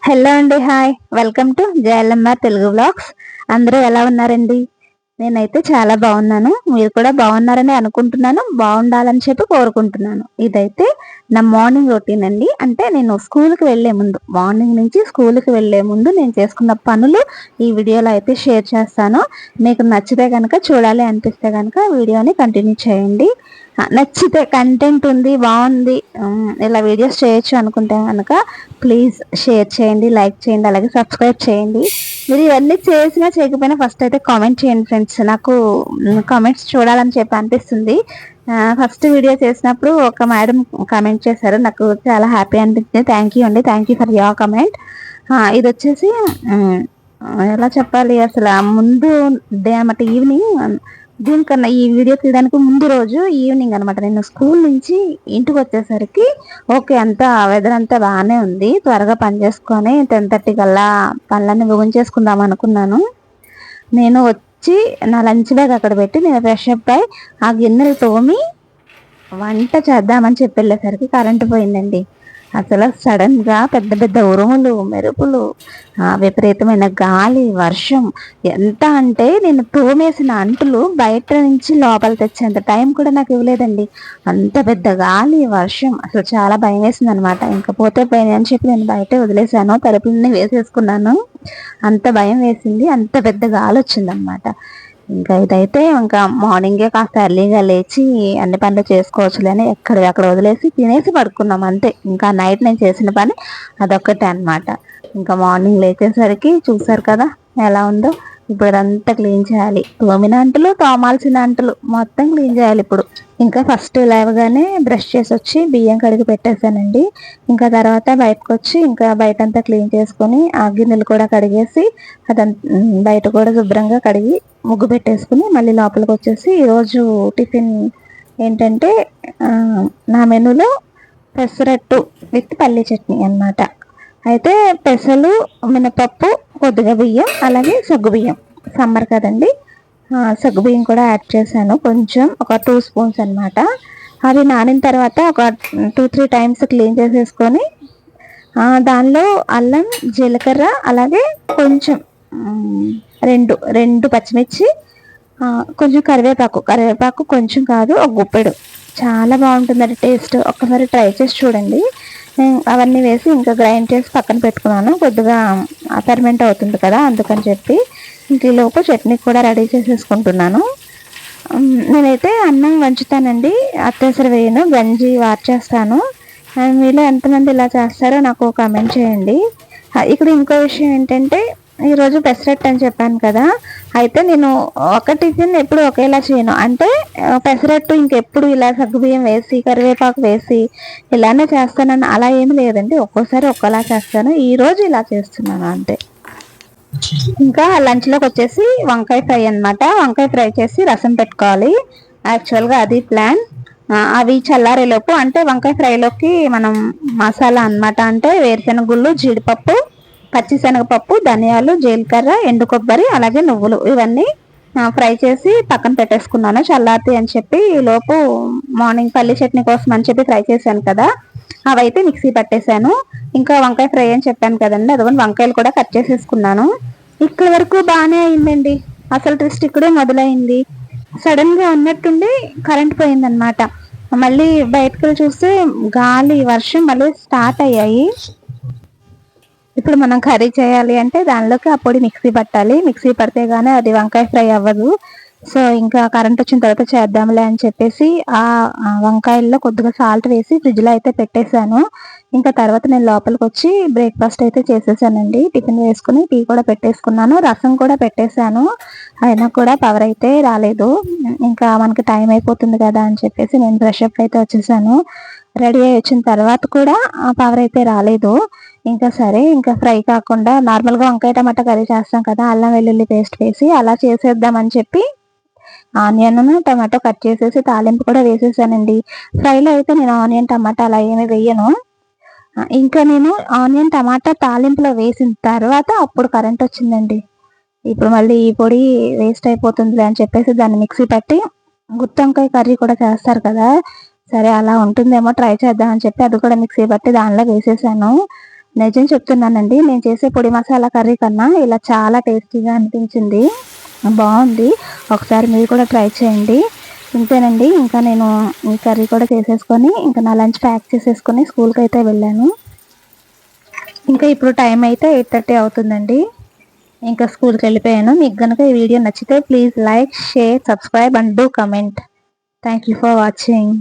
Hello అండి, hi, welcome to Jayalamma Telugu vlogs. అందరూ ఎలా ఉన్నారండి? నేనైతే చాలా బాగున్నాను. మీరు కూడా బాగున్నారని అనుకుంటున్నాను. బాగుండాలని చెప్పి కోరుకుంటున్నాను. ఇదైతే నా మార్నింగ్ రొటీన్ అండి. అంటే నేను స్కూల్కి వెళ్లే ముందు, మార్నింగ్ నుంచి స్కూల్కి వెళ్లే ముందు నేను చేసుకున్న పనులు ఈ వీడియోలో అయితే షేర్ చేస్తాను. మీకు నచ్చితే కనుక, చూడాలి అనిపిస్తే కనుక వీడియోని కంటిన్యూ చేయండి. నచ్చితే కంటెంట్ ఉంది, బాగుంది, ఇలా వీడియోస్ చేయొచ్చు అనుకుంటే కనుక ప్లీజ్ షేర్ చేయండి, లైక్ చేయండి, అలాగే సబ్స్క్రైబ్ చేయండి. మీరు ఇవన్నీ చేసినా చేయకపోయినా ఫస్ట్ అయితే కామెంట్ చేయండి ఫ్రెండ్స్. నాకు కామెంట్స్ చూడాలని చెప్పి అనిపిస్తుంది. ఫస్ట్ వీడియో చేసినప్పుడు ఒక మేడం కామెంట్ చేశారు, నాకు చాలా హ్యాపీ అనిపించింది. థ్యాంక్ యూ అండి, thank you for your comment. ఇది వచ్చేసి ఎలా చెప్పాలి, అసలు ముందు డే అనమాట, ఈవినింగ్. దీనికన్నా ఈ వీడియో తీయడానికి ముందు రోజు ఈవినింగ్ అనమాట. నేను స్కూల్ నుంచి ఇంటికి వచ్చేసరికి ఓకే, అంతా వెదర్ అంతా బాగానే ఉంది. త్వరగా పని చేసుకొని 10:30 కల్లా పనులన్నీ ముగించేసుకుందాం అనుకున్నాను. నేను వచ్చి నా లంచ్ బ్యాగ్ అక్కడ పెట్టి నేను ఫ్రెష్ అప్ అయి ఆ గిన్నెలు తోమి వంట చేద్దామని చెప్పి వెళ్ళేసరికి కరెంటు పోయిందండి. అసలు సడన్ గా పెద్ద పెద్ద ఉరుములు, మెరుపులు, విపరీతమైన గాలి, వర్షం. ఎంత అంటే నేను తోమేసిన అంటులు బయట నుంచి లోపల తెచ్చేంత టైం కూడా నాకు ఇవ్వలేదండి. అంత పెద్ద గాలి, వర్షం, అసలు చాలా భయం వేసింది అనమాట. ఇంకా పోతే పోయినా అని చెప్పి నేను బయటే వదిలేసాను, తలుపులన్నీ వేసేసుకున్నాను. అంత భయం వేసింది, అంత పెద్ద గాలి వచ్చింది అనమాట. ఇంకా ఇదైతే ఇంకా మార్నింగే కాస్త ఎర్లీగా లేచి అన్ని పనులు చేసుకోవచ్చులే అని అక్కడ వదిలేసి తినేసి పడుకున్నాం అంతే. ఇంకా నైట్ నేను చేసిన పని అదొక్కటే అనమాట. ఇంకా మార్నింగ్ లేచేసరికి చూసారు కదా ఎలా ఉందో. ఇప్పుడు అదంతా క్లీన్ చేయాలి. తోమిన అంటులు, తోమాల్సిన అంటులు మొత్తం క్లీన్ చేయాలి ఇప్పుడు. ఇంకా ఫస్ట్ లేవగానే బ్రష్ చేసి వచ్చి బియ్యం కడిగి పెట్టేశానండి. ఇంకా తర్వాత బయటకు వచ్చి ఇంకా బయట అంతా క్లీన్ చేసుకొని ఆ గిన్నెలు కూడా కడిగేసి అదంతా బయట కూడా శుభ్రంగా కడిగి ముగ్గు పెట్టేసుకుని మళ్ళీ లోపలికి వచ్చేసి ఈరోజు టిఫిన్ ఏంటంటే నా మెనూలో పెసరట్టు విత్ పల్లి చట్నీ అన్నమాట. అయితే పెసలు, మినపప్పు, కొద్దిగా బియ్యం, అలాగే సగ్గుబియ్యం, సమ్మర్ కదండి, సగ్గుబియ్యం కూడా యాడ్ చేశాను కొంచెం, ఒక 2 స్పూన్స్ అనమాట. అవి నానిన తర్వాత ఒక 2-3 టైమ్స్ క్లీన్ చేసేసుకొని దానిలో అల్లం, జీలకర్ర, అలాగే కొంచెం రెండు పచ్చిమిర్చి, కొంచెం కరివేపాకు కొంచెం కాదు, ఒక గుప్పెడు. చాలా బాగుంటుందండి టేస్ట్. ఒక్కసారి ట్రై చేసి చూడండి. అవన్నీ వేసి ఇంకా గ్రైండ్ చేసి పక్కన పెట్టుకున్నాను. కొద్దిగా ఫెర్మెంట్ అవుతుంది కదా, అందుకని చెప్పి ఇంక ఈలోపు చట్నీ కూడా రెడీ చేసేసుకుంటున్నాను. నేనైతే అన్నం వంచుతానండి, అత్తేసరి వేయను, గంజి వార్చేస్తాను. మీలో ఎంతమంది ఇలా చేస్తారో నాకు కామెంట్ చేయండి. ఇక్కడ ఇంకో విషయం ఏంటంటే, ఈరోజు పెసరట్టు అని చెప్పాను కదా, అయితే నేను ఒక టిఫిన్ ఎప్పుడు ఒకేలా చేయను. అంటే పెసరట్టు ఇంకెప్పుడు ఇలా సగ్గుబియ్యం వేసి కరివేపాకు వేసి ఇలానే చేస్తానని అలా ఏమి లేదండి. ఒక్కోసారి ఒక్కలా చేస్తాను, ఈరోజు ఇలా చేస్తున్నాను అంతే. ఇంకా లంచ్లోకి వచ్చేసి వంకాయ ఫ్రై అనమాట. వంకాయ ఫ్రై చేసి రసం పెట్టుకోవాలి. యాక్చువల్గా అది ప్లాన్. అవి చల్లారేలోపు, అంటే వంకాయ ఫ్రైలోకి మనం మసాలా అనమాట, అంటే వేరుశెనగ గుళ్ళు, జీడిపప్పు, పచ్చిశనగపప్పు, ధనియాలు, జీలకర్ర, ఎండు కొబ్బరి, అలాగే నువ్వులు, ఇవన్నీ ఫ్రై చేసి పక్కన పెట్టేసుకున్నాను చల్లారితే అని చెప్పి. ఈలోపు మార్నింగ్ పల్లి చట్నీ కోసం అని చెప్పి ఫ్రై చేశాను కదా, అవైతే మిక్సీ పట్టేశాను. ఇంకా వంకాయ ఫ్రై అని చెప్పాను కదండి, అదిగోని వంకాయలు కూడా కట్ చేసేసుకున్నాను. ఇక్కడ వరకు బాగానే అయిందండి. అసలు ట్విస్ట్ ఇక్కడే మొదలైంది. సడన్ గా ఉన్నట్టుండి కరెంట్ పోయిందనమాట. మళ్ళీ బయటకు వెళ్ళి చూస్తే గాలి, వర్షం మళ్ళీ స్టార్ట్ అయ్యాయి. ఇప్పుడు మనం కర్రీ చేయాలి అంటే దానిలోకి ఆ పొడి మిక్సీ పట్టాలి. మిక్సీ పడితే గానీ అది వంకాయ ఫ్రై అవ్వదు. సో ఇంకా కరెంట్ వచ్చిన తర్వాత చేద్దాంలే అని చెప్పేసి ఆ వంకాయల్లో కొద్దిగా సాల్ట్ వేసి ఫ్రిడ్జ్లో అయితే పెట్టేశాను. ఇంకా తర్వాత నేను లోపలికి వచ్చి బ్రేక్ఫాస్ట్ అయితే చేసేసానండి. టిఫిన్ వేసుకుని టీ కూడా పెట్టేసుకున్నాను, రసం కూడా పెట్టేశాను. అయినా కూడా పవర్ అయితే రాలేదు. ఇంకా మనకి టైం అయిపోతుంది కదా అని చెప్పేసి నేను ఫ్రెష్ అప్ అయితే వచ్చేసాను. రెడీ అయ్యి వచ్చిన తర్వాత కూడా పవర్ అయితే రాలేదు. ఇంకా సరే, ఇంకా ఫ్రై కాకుండా నార్మల్గా వంకాయ టమాటా కర్రీ చేస్తాం కదా, అల్లం వెల్లుల్లి పేస్ట్ వేసి అలా చేసేద్దామని చెప్పి ఆనియన్, టమాటో కట్ చేసేసి తాలింపు కూడా వేసేసానండి. ఫ్రైలో అయితే నేను ఆనియన్, టమాటా అలా ఏమి వేయను. ఇంకా నేను ఆనియన్, టమాటా తాలింపులో వేసిన తర్వాత అప్పుడు కరెంట్ వచ్చిందండి. ఇప్పుడు మళ్ళీ ఈ పొడి వేస్ట్ అయిపోతుంది అని చెప్పేసి దాన్ని మిక్సీ పట్టి, గుత్తి వంకాయ కర్రీ కూడా చేస్తారు కదా, సరే అలా ఉంటుందేమో ట్రై చేద్దామని చెప్పి అది కూడా మిక్సీ పట్టి దానిలో వేసేసాను. నిజం చెప్తున్నానండి, నేను చేసే పొడి మసాలా కర్రీ కన్నా ఇలా చాలా టేస్టీగా అనిపించింది. బాగుంది. ఒకసారి మీరు కూడా ట్రై చేయండి. ఇంతేనండి, ఇంకా నేను ఈ కర్రీ కూడా చేసేసుకొని ఇంకా నా లంచ్ ప్యాక్ చేసేసుకొని స్కూల్కి అయితే వెళ్ళాను. ఇంకా ఇప్పుడు టైం అయితే 8:30 అవుతుందండి. ఇంకా స్కూల్కి వెళ్ళిపోయాను. మీకు కనుక ఈ వీడియో నచ్చితే please like, share, subscribe and do comment. Thank you for watching.